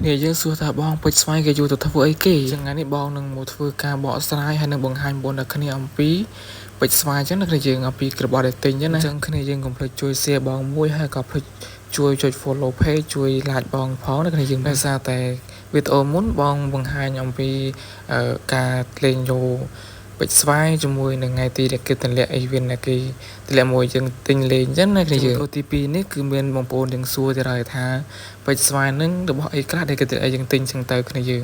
គ្នាយើងសួរថាបងពេជ្រស្វាយគេយកទៅធ្វើអីគេចឹងថ្ងៃនេះបងនឹងមកធ្វើការបកស្រាយហើយនឹងបង្ហាញបងដល់គ្នាអំពីពេជ្រស្វាយចឹងណាគ្នាយើងអំពីក្របដែលទិញចឹងណាចឹងគ្នាយើងកុំភ្លេចជួយ share បងមួយហើយក៏ភ្លេចជួយចុច follow page ជួយ like បងផងណាគ្នាយើងដោយសារតែវីដេអូមុនបងបង្ហាញអំពីការលេងយកពេជ្រស្វាយជាមួយនឹងថ្ងៃទីដែលគេតម្លាក់ event ដែលគេតម្លាក់មួយយើងទិញលេងចឹងណាគ្នាយើងទី2នេះគឺមានបងប្អូនទាំងសួរទៅហើយថាពេជ្រស្វាយនឹងរបស់អីខ្លះដែលគេទៅយើងទិញចឹងទៅគ្នាយើង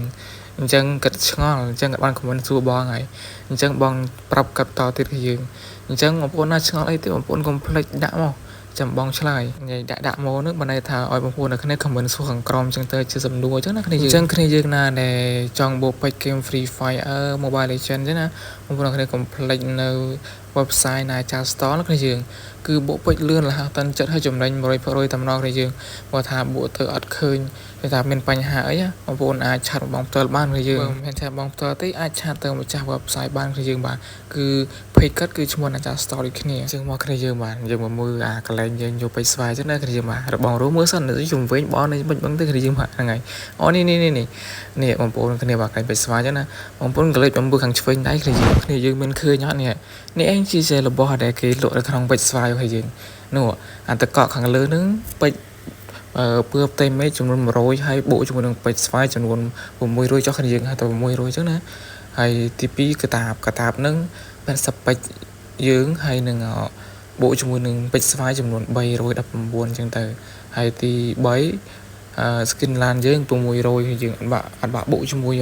អញ្ចឹងគាត់ឆ្ងល់អញ្ចឹងគាត់បាន comment សួរបងហើយអញ្ចឹងបងប្រាប់គាត់តទៀតគ្នាយើងអញ្ចឹងបងប្អូនណាឆ្ងល់អីទេបងប្អូនកុំភ្លេចដាក់មកចាំបងឆ្លើយនិយាយដាក់មកនឹងបានន័យថាឲ្យបងប្អូននៅគ្នា comment សួរខាងក្រោមអញ្ចឹងទៅជាសំណួរអញ្ចឹងណាគ្នាយើងអញ្ចឹងគ្នាយើងណាដែលចង់បូកពេជ្រ game Free Fire Mobile Legends អញ្ចឹងណាបងប្អូនគ្នាកុំភ្លេចនៅ website Naja Store ណាគ្នាយើងគឺបូកពេជ្រលឿនរហ័សតាន់ចិត្តឲ្យចំណេញ 100% តំណគ្នាយើងបើថាបូកទៅអត់ឃើញគេថាមានបញ្ហាអីបងប្អូនអាចឆាតបងផ្ទាល់បានគ្នាយើងមិនមែនថាបងផ្ទាល់ទេអាចឆាតទៅម្ចាស់ website បានគ្នាយើងបាទគឺ page គាត់គឺឈ្មោះ Naja Store ដូចគ្នាអញ្ចឹងមកគ្នាយើងបាទយើងមកមើលកន្លែងយើងយកពេជ្រស្វាយចឹងណាគ្នាយើងបាទរបងរួមមើលសិនជំវិញបងនេះមិនបងទៅគ្នាយើងបាទហ្នឹងហើយអូនេះបងប្អូនគ្នាបាទកន្លែងពេជ្រស្វាយចឹងណាបងប្អូនកលេចបំពើខាងឆ្វេងដៃគ្នាយើងមានឃើញអត់នេះឯងជារបស់ដែលគេលក់នៅក្នុងពេជ្រស្វាយឲ្យយើងនោះអាតកកខាងលើនឹងពេជ្រពើផ្ទៃមេឃចំនួន100ហើយបូកជាមួយនឹងពេជ្រស្វាយចំនួន600ចុះគ្នាយើងហៅទៅ600ចឹងណាហើយទី2កតាបនឹង80ពេជ្រយើងហើយនឹងបូកជាមួយនឹងពេជ្រស្វាយចំនួន319ចឹងទៅហើយទី3skin LAN យើង600យើងអត់បាក់បូកជាមួយ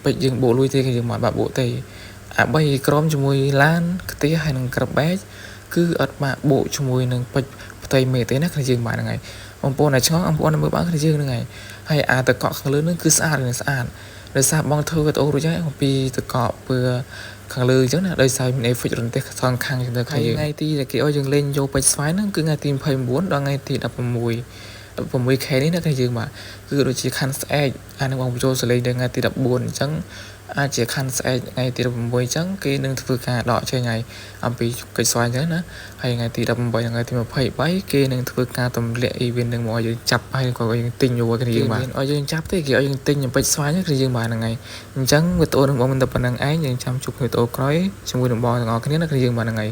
ពេជ្រយើងបូកលុយទេយើងមិនបាក់បូកទេអា3ក្រុមជាមួយ LAN ខ្ទះហើយនឹងក្របបែកគឺអត់បាក់បូកជាមួយនឹងពេជ្រផ្ទៃមេឃទេណាគ្នាយើងបាទហ្នឹងហើយបងប្អូនអាចឆ្ងល់បងប្អូនមើលបានគ្នាយើងហ្នឹងហើយអាតកកខាងលើនឹងគឺស្អាតដោយសារបងធ្វើវីដេអូរួចហើយអំពីតកកពើខាងលើអញ្ចឹងណាដោយសារមាន effect រន្ទះសងខាងអញ្ចឹងទៅថ្ងៃទីដែលគេឲ្យយើងលេងយកពេជ្រស្វាយហ្នឹងគឺថ្ងៃទី29ដល់ថ្ងៃទី16ខែនេះណាគ្នាយើងបាទគឺដូចជាខាន់ស្អែកអានឹងបងបញ្ចូលសលេងដល់ថ្ងៃទី14អញ្ចឹងអាចជាខាន់ស្អែកថ្ងៃទី16អញ្ចឹងគេនឹងធ្វើការដកចេញហើយអំពីកិច្ចស្វាយអញ្ចឹងណាហើយថ្ងៃទី18ថ្ងៃទី23គេនឹងធ្វើការទម្លាក់ event នឹងមកឲ្យយើងចាប់ហើយក៏យើងទិញយកគ្នាយើងបាទឲ្យយើងចាប់ទេគេឲ្យយើងទិញពេជ្រស្វាយគ្នាយើងបាទហ្នឹងហើយអញ្ចឹងវីដេអូនឹងបងមិនតែប៉ុណ្្នឹងឯងយើងចាំជួបវីដេអូក្រោយជាមួយនឹងបងទាំងអស់គ្នាណាគ្នាយើងបាទហ្នឹងហើយ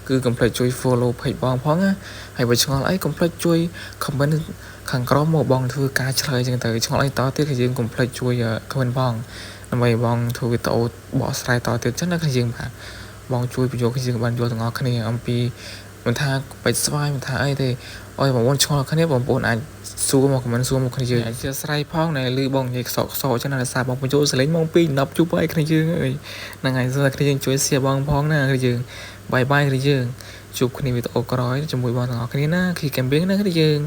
គឺកុំភ្លេចជួយ follow page បងផងណាហើយបើឆ្ងល់អីកុំភ្លេចជួយ comment ខាងក្រោមមកបងធ្វើការឆ្លើយអញ្ចឹងទៅឆ្ងល់អីតទៀតគឺយើងកុំភ្លេចជួយ comment ផងដើម្បីបងធ្វើវីដេអូបកស្រាយតទៀតចឹងណាគ្នាយើងបាទបងជួយបញ្ចូលគ្នាយើងបានយល់ទាំងអស់គ្នាអំពីមិនថាពេជ្រស្វាយមិនថាអីទេអរបងប្អូនឆ្ងល់គ្នាបងប្អូនអាចសួរមក comment សួរមកគ្នាយើងអាចជាស្រ័យផងណែឮបងនិយាយខ្សោកចឹងណាដោយសារបងបញ្ចូលសលេងមកពី10ជួបហើយគ្នាយើងអើយហ្នឹងហើយសូមគ្នាយើងជួយ share បងផងណាគ្នាយើងបាយគ្នាយើងជួបគ្នាវីដេអូក្រោយជាមួយបងទាំងអស់គ្នាណាគីកាំបៀងណាគ្នាយើង